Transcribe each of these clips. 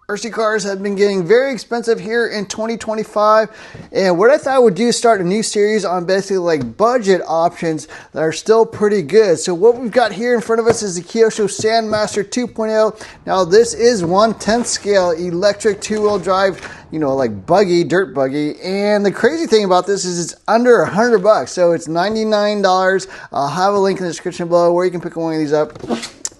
RC cars have been getting very expensive here in 2025, and what I thought I would do is start a new series on basically like budget options that are still pretty good. So what we've got here in front of us is the Kyosho Sand Master 2.0. Now this is 1/10 scale electric two-wheel drive, you know, like buggy, dirt buggy, and the crazy thing about this is it's under $100, so it's $99. I'll have a link in the description below where you can pick one of these up.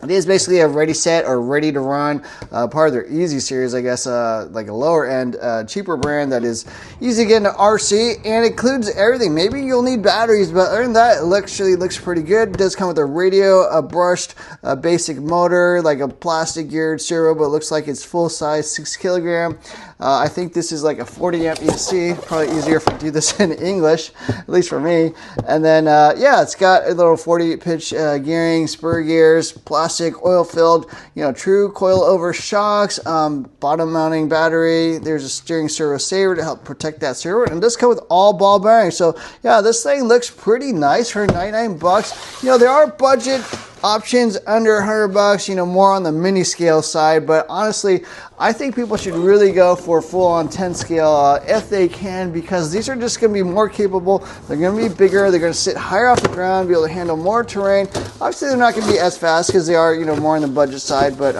It is basically a ready set or ready to run, part of their easy series, I guess, like a lower end, cheaper brand that is easy to get into RC and includes everything. Maybe you'll need batteries, but other than that, it actually looks pretty good. It does come with a radio, a brushed basic motor, like a plastic geared servo, but it looks like it's full size, 6 kilogram. I think this is like a 40 amp EC, probably easier if I do this in English, at least for me. And then, yeah, it's got a little 48 pitch gearing, spur gears, plastic, oil filled, you know, true coil over shocks, bottom mounting battery. There's a steering servo saver to help protect that servo, and it does come with all ball bearings. So yeah, this thing looks pretty nice for $99. You know, there are budget options under $100, you know, more on the mini scale side, but honestly, I think people should really go for full on 10 scale if they can, because these are just going to be more capable. They're going to be bigger. They're going to sit higher off the ground, be able to handle more terrain. Obviously, they're not going to be as fast because they are, you know, more on the budget side, but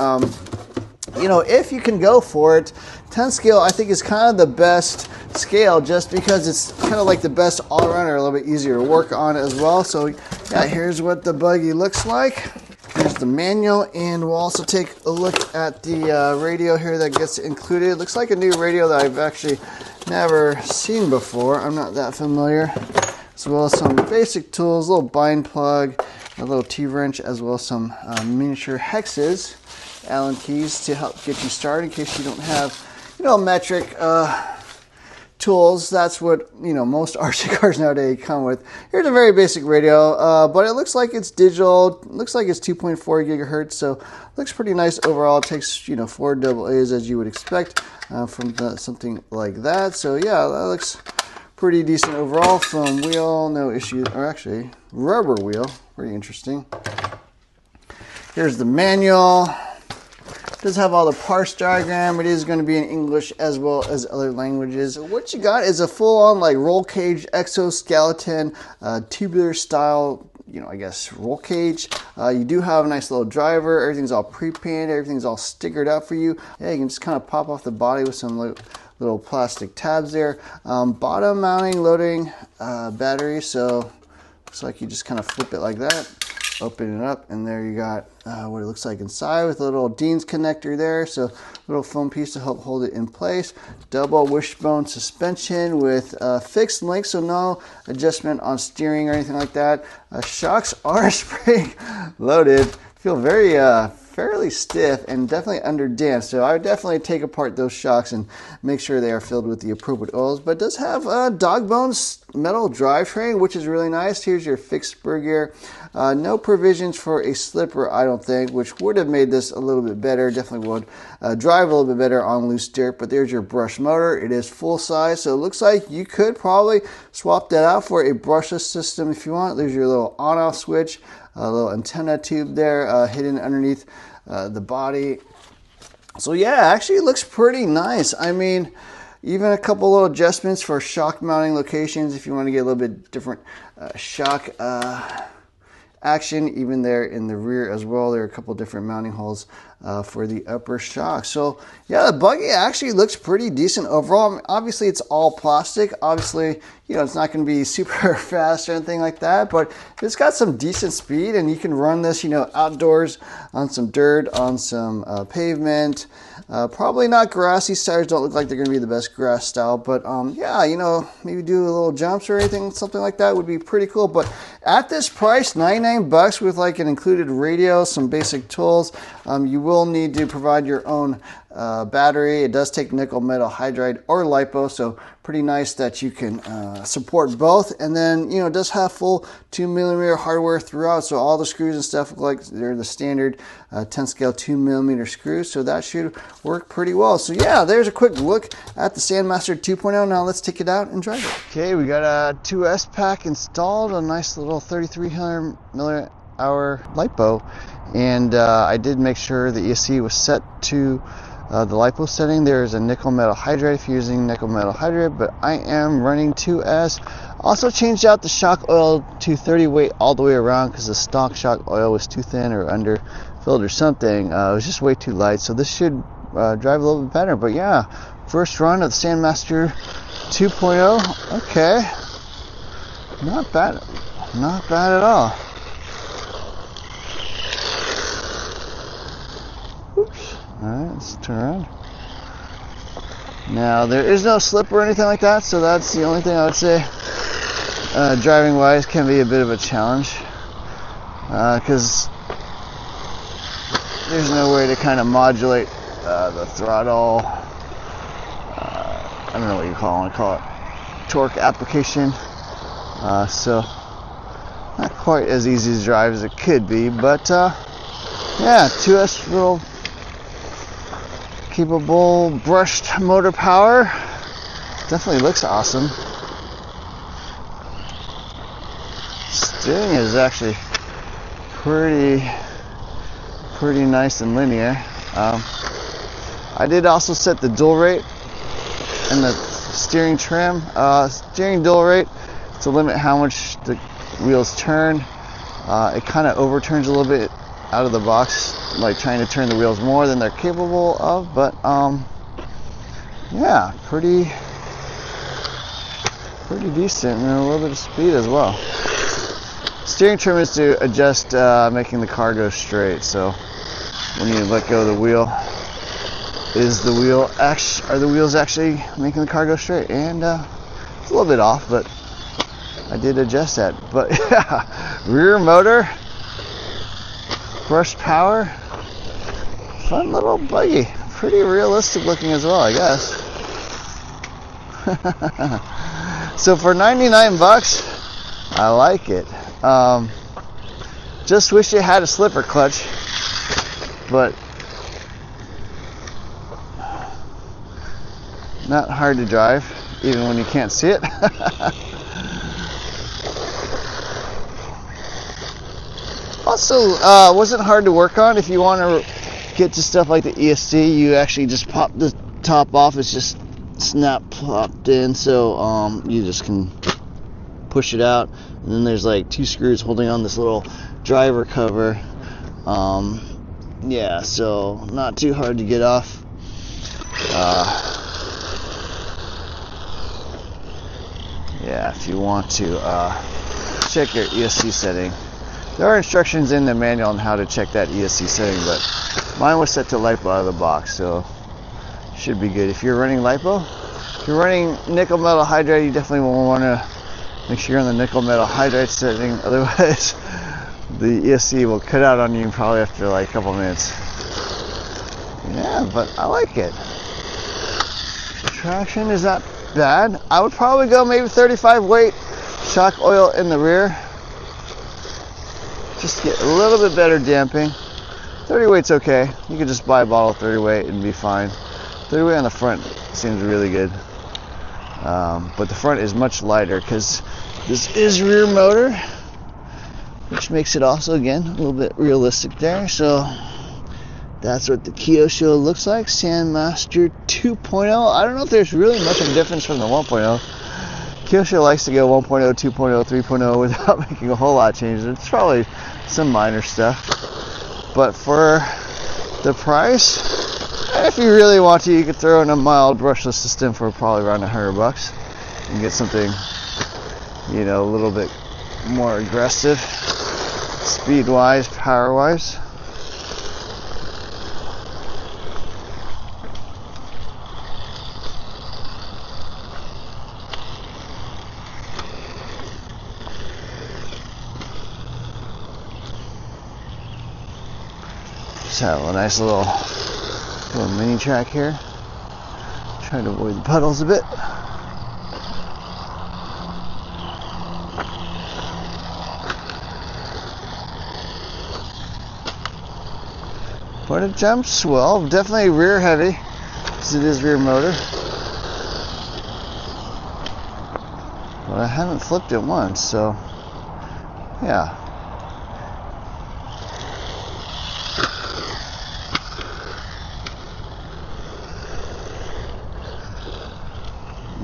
you know, if you can go for it, 10 scale I think is kind of the best scale, just because it's kind of like the best all-rounder, a little bit easier to work on as well. So yeah, here's what the buggy looks like. Here's the manual, and we'll also take a look at the radio here that gets included. It looks like a new radio that I've actually never seen before. I'm not that familiar. As well as some basic tools, a little bind plug, a little T-wrench, as well as some miniature hexes, Allen keys to help get you started in case you don't have, you know, metric tools. That's what, you know, most RC cars nowadays come with. Here's a very basic radio, but it looks like it's digital. It looks like it's 2.4 gigahertz, so looks pretty nice overall. It takes, you know, 4 AA's as you would expect from something like that. So yeah, that looks pretty decent overall. Foam wheel, no issue, or actually rubber wheel, pretty interesting. Here's the manual. It does have all the parts diagram. It is going to be in English as well as other languages. So what you got is a full-on like roll cage exoskeleton, tubular style, you know, I guess roll cage. You do have a nice little driver. Everything's all pre-painted. Everything's all stickered out for you. Yeah, you can just kind of pop off the body with some little plastic tabs there. Bottom mounting loading battery. So looks like you just kind of flip it like that. Open it up, and there you got what it looks like inside, with a little Dean's connector there, so a little foam piece to help hold it in place. Double wishbone suspension with fixed link, so no adjustment on steering or anything like that. Shocks are spring loaded, feel very fairly stiff and definitely under damped, so I would definitely take apart those shocks and make sure they are filled with the appropriate oils. But it does have dog bones metal drivetrain, which is really nice. Here's your fixed spur gear. No provisions for a slipper, I don't think, which would have made this a little bit better. Definitely would drive a little bit better on loose dirt. But there's your brush motor. It is full size, so it looks like you could probably swap that out for a brushless system if you want. There's your little on-off switch, a little antenna tube there hidden underneath the body. So yeah, actually it looks pretty nice. I mean, even a couple little adjustments for shock mounting locations if you want to get a little bit different shock action. Even there in the rear as well, there are a couple different mounting holes for the upper shock. So yeah, the buggy actually looks pretty decent overall. I mean, obviously it's all plastic. Obviously, you know, it's not going to be super fast or anything like that, but it's got some decent speed, and you can run this, you know, outdoors on some dirt, on some pavement. Probably not grass. These tires don't look like they're going to be the best grass style, but yeah, you know, maybe do a little jumps or anything, something like that would be pretty cool. But at this price, $99 with like an included radio, some basic tools, you will need to provide your own battery. It does take nickel metal hydride or lipo, so pretty nice that you can support both. And then, you know, it does have full 2mm hardware throughout, so all the screws and stuff look like they're the standard 10 scale 2mm screws, so that should work pretty well. So yeah, there's a quick look at the Sand Master 2.0. Now let's take it out and drive it. Okay, we got a 2S pack installed, a nice little 3300 milliamp hour lipo, and I did make sure the ESC was set to the LiPo setting, there is a nickel metal hydride if you're using nickel metal hydride, but I am running 2S. Also changed out the shock oil to 30 weight all the way around because the stock shock oil was too thin or underfilled or something. It was just way too light, so this should drive a little bit better. But yeah, first run of the Sand Master 2.0. Okay, not bad at all. Oops. Alright, let's turn around. Now, there is no slip or anything like that, so that's the only thing I would say driving wise can be a bit of a challenge, because there's no way to kind of modulate the throttle. I don't know what you call it. I call it torque application. So not quite as easy to drive as it could be, but yeah, 2S little capable brushed motor power. Definitely looks awesome. Steering is actually pretty nice and linear. I did also set the dual rate and the steering trim. Steering dual rate to limit how much the wheels turn. It kind of overturns a little bit out of the box, like trying to turn the wheels more than they're capable of, but yeah, pretty decent, and a little bit of speed as well. Steering trim is to adjust making the car go straight, so when you let go of the wheel, are the wheels actually making the car go straight? And it's a little bit off, but I did adjust that. But yeah, rear motor, brushed power, fun little buggy. Pretty realistic looking as well, I guess. So for 99 bucks, I like it. Just wish it had a slipper clutch, but not hard to drive, even when you can't see it. Also, wasn't hard to work on. If you want to get to stuff like the ESC, you actually just pop the top off. It's just snap plopped in, so you just can push it out. And then there's like 2 screws holding on this little driver cover. Yeah, so not too hard to get off. Yeah, if you want to check your ESC setting, there are instructions in the manual on how to check that ESC setting, but mine was set to LiPo out of the box, so should be good. If you're running LiPo, if you're running nickel metal hydride, you definitely will want to make sure you're on the nickel metal hydride setting, otherwise the ESC will cut out on you probably after like a couple minutes. Yeah, but I like it. Traction is not bad. I would probably go maybe 35 weight shock oil in the rear, just to get a little bit better damping. 30 weight's okay. You could just buy a bottle of 30 weight and be fine. 30 weight on the front seems really good, but the front is much lighter because this is rear motor, which makes it also again a little bit realistic there. So that's what the Kyosho looks like, Sand Master 2.0. I don't know if there's really much of a difference from the 1.0. Kyosho likes to go 1.0, 2.0, 3.0 without making a whole lot of changes. It's probably some minor stuff. But for the price, if you really want to, you could throw in a mild brushless system for probably around $100 and get something, you know, a little bit more aggressive, speed-wise, power-wise. Just have a nice little mini track here. Try to avoid the puddles a bit. But it jumps well, definitely rear heavy, because it is rear motor. But I haven't flipped it once, so yeah.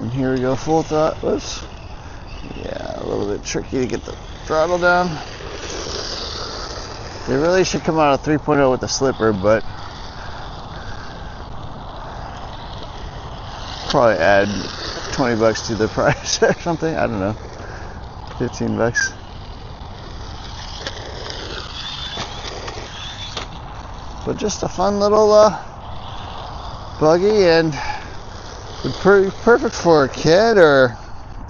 And here we go, full throttle. Oops. Yeah, a little bit tricky to get the throttle down. They really should come out of 3.0 with the slipper, but probably add 20 bucks to the price or something. I don't know. 15 bucks. But just a fun little buggy, and perfect for a kid or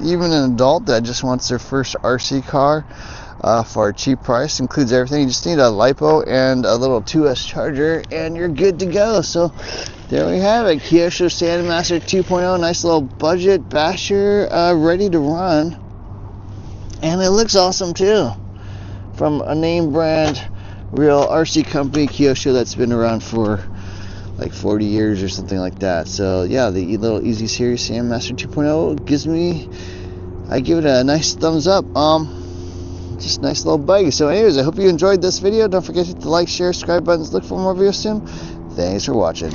even an adult that just wants their first RC car for a cheap price. Includes everything. You just need a LiPo and a little 2S charger and you're good to go. So there we have it, Kyosho Sand Master 2.0, nice little budget basher, ready to run. And it looks awesome too, from a name brand real RC company, Kyosho, that's been around for like 40 years or something like that. So yeah, the little Easy Series Sand Master 2.0 I give it a nice thumbs up. Just nice little buggy. So anyways, I hope you enjoyed this video. Don't forget to hit the like, share, subscribe buttons. Look for more videos soon. Thanks for watching.